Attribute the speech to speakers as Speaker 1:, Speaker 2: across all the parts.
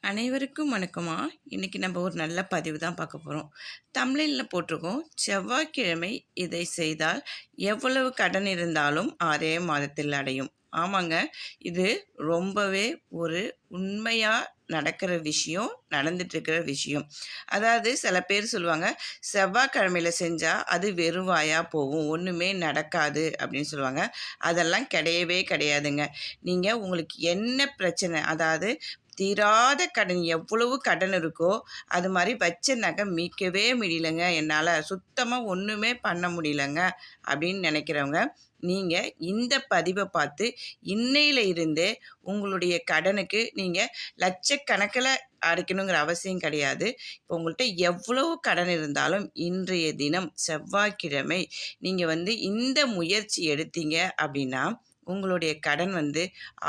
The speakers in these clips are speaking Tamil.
Speaker 1: அனைவருக்கும் வணக்கமா. இன்னைக்கு நம்ம ஒரு நல்ல பதிவு தான் பார்க்க போகிறோம். தமிழில் போட்டிருக்கோம், செவ்வாய்க்கிழமை இதை செய்தால் எவ்வளவு கடன் இருந்தாலும் 6 மாதத்தில் அடையும். ஆமாங்க, இது ரொம்பவே ஒரு உண்மையாக நடக்கிற விஷயம், நடந்துட்டுருக்கிற விஷயம். அதாவது சில பேர் சொல்லுவாங்க, செவ்வாய்க்கிழமையில் செஞ்சால் அது வெறுவாயாக போகும், ஒன்றுமே நடக்காது அப்படின்னு சொல்லுவாங்க. அதெல்லாம் கிடையவே கிடையாதுங்க. நீங்கள் உங்களுக்கு என்ன பிரச்சனை, அதாவது தீராத கடன் எவ்வளவு கடன் இருக்கோ, அது மாதிரி வச்ச நகை மீட்கவே முடியலங்க, என்னால் சுத்தமாக ஒன்றுமே பண்ண முடியலங்க அப்படின்னு நினைக்கிறவங்க, நீங்கள் இந்த பதிவை பார்த்து இன்னையில இருந்தே உங்களுடைய கடனுக்கு நீங்கள் லட்சக்கணக்கில் அடைக்கணுங்கிற அவசியம் கிடையாது. இப்போ உங்கள்கிட்ட எவ்வளவு கடன் இருந்தாலும் இன்றைய தினம் செவ்வாய்க்கிழமை நீங்கள் இந்த முயற்சி எடுத்தீங்க அப்படின்னா உங்களுடைய கடன்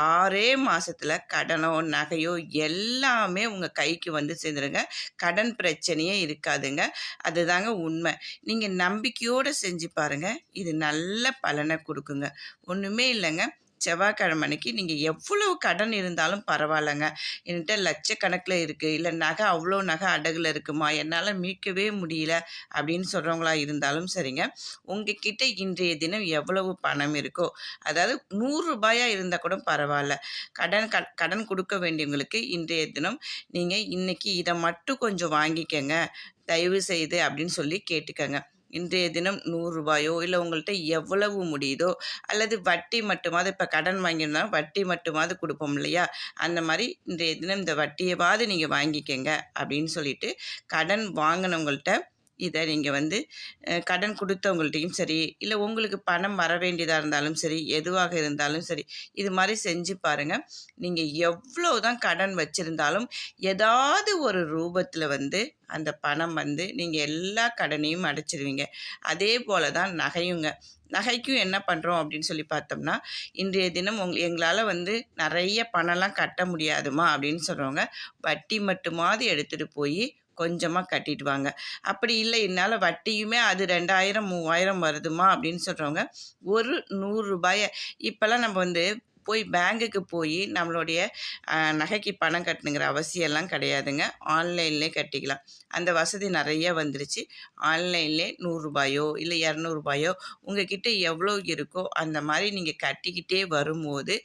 Speaker 1: 6 மாதத்தில் கடனோ நகையோ எல்லாமே உங்கள் கைக்கு சேர்ந்துருங்க. கடன் பிரச்சனையே இருக்காதுங்க. அதுதாங்க உண்மை. நீங்கள் நம்பிக்கையோடு செஞ்சு பாருங்கள், இது நல்ல பலனை கொடுக்குங்க. ஒன்றுமே இல்லைங்க, செவ்வாய்க்கிழமை அன்னைக்கு நீங்கள் எவ்வளவு கடன் இருந்தாலும் பரவாயில்லைங்க, என்கிட்ட லட்சக்கணக்கில் இருக்குது, இல்லை நகை அவ்வளோ நகை அடகுல இருக்குமா, என்னால் மீட்கவே முடியல அப்படின்னு சொல்கிறவங்களா இருந்தாலும் சரிங்க, உங்ககிட்ட இன்றைய தினம் எவ்வளவு பணம் இருக்கோ, அதாவது 100 ரூபாயா இருந்தால் கூட பரவாயில்ல, கடன் கொடுக்க வேண்டியவங்களுக்கு இன்றைய தினம் நீங்கள் இன்னைக்கு இதை மட்டும் கொஞ்சம் வாங்கிக்கங்க தயவு செய்து அப்படின்னு சொல்லி கேட்டுக்கங்க. இன்றைய தினம் 100 ரூபாயோ இல்லை உங்கள்கிட்ட எவ்வளவு முடியுதோ, அல்லது வட்டி மட்டுமாவது, இப்போ கடன் வாங்கியிருந்தா வட்டி மட்டுமாவது கொடுப்போம் இல்லையா, அந்த மாதிரி இன்றைய தினம் இந்த வட்டியவாவது நீங்கள் வாங்கிக்கங்க அப்படின்னு சொல்லிட்டு கடன் வாங்கினவங்கள்ட்ட இதை நீங்கள் கடன் கொடுத்தவங்கள்ட்டையும் சரி, இல்லை உங்களுக்கு பணம் வர வேண்டியதாக இருந்தாலும் சரி, எதுவாக இருந்தாலும் சரி, இது மாதிரி செஞ்சு பாருங்கள். நீங்கள் எவ்வளோ தான் கடன் வச்சுருந்தாலும் ஏதாவது ஒரு ரூபத்தில் அந்த பணம் நீங்கள் எல்லா கடனையும் அடைச்சிருவீங்க. அதே போல் தான் நகையுங்க. நகைக்கும் என்ன பண்ணுறோம் அப்படின்னு சொல்லி பார்த்தோம்னா, இன்றைய தினம் எங்களால் நிறைய பணம்லாம் கட்ட முடியாதுமா அப்படின்னு சொல்கிறவங்க, வட்டி மட்டுமாவது எடுத்துகிட்டு போய் கொஞ்சமாக கட்டிட்டு வாங்க. அப்படி இல்லை, என்னால் வட்டியுமே அது 2000 3000 வருதுமா அப்படின்னு சொல்கிறவங்க, ஒரு 100 ரூபாயை இப்போல்லாம் நம்ம போய் பேங்குக்கு போய் நம்மளுடைய நகைக்கு பணம் கட்டணுங்கிற அவசியம்லாம் கிடையாதுங்க. ஆன்லைன்லேயே கட்டிக்கலாம். அந்த வசதி நிறைய வந்துருச்சு. ஆன்லைன்லேயே 100 ரூபாயோ இல்லை 200 ரூபாயோ உங்ககிட்ட எவ்வளோ இருக்கோ அந்த மாதிரி நீங்கள் கட்டிக்கிட்டே வரும்போது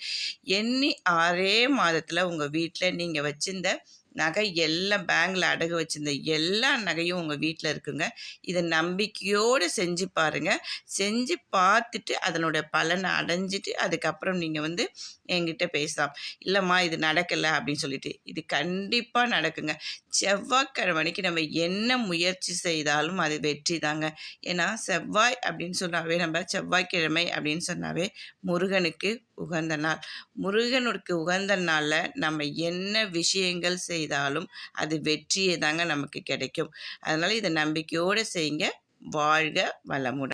Speaker 1: எண்ணி 6 மாதத்தில் உங்கள் வீட்டில் நீங்கள் வச்சிருந்த நகை எல்லாம் பேங்கில் அடகு வச்சுருந்த எல்லா நகையும் உங்கள் வீட்டில் இருக்குங்க. இதை நம்பிக்கையோடு செஞ்சு பாருங்கள். செஞ்சு பார்த்துட்டு அதனோட பலனை அடைஞ்சிட்டு அதுக்கப்புறம் நீங்கள் என்கிட்ட பேசலாம். இல்லைம்மா இது நடக்கலை அப்படின்னு சொல்லிட்டு, இது கண்டிப்பாக நடக்குங்க. செவ்வாய்க்கிழமைக்கு நம்ம என்ன முயற்சி செய்தாலும் அது வெற்றி தாங்க. ஏன்னா செவ்வாய் அப்படின்னு சொன்னாவே, நம்ம செவ்வாய்க்கிழமை அப்படின்னு சொன்னாவே முருகனுக்கு உகந்த நாள். முருகனுக்கு உகந்த நாளில் நம்ம என்ன விஷயங்கள் செய்தாலும் அது வெற்றியே தாங்க நமக்கு கிடைக்கும். அதனால் இதை நம்பிக்கையோடு செய்யுங்க. வாழ்க வளமுடன்.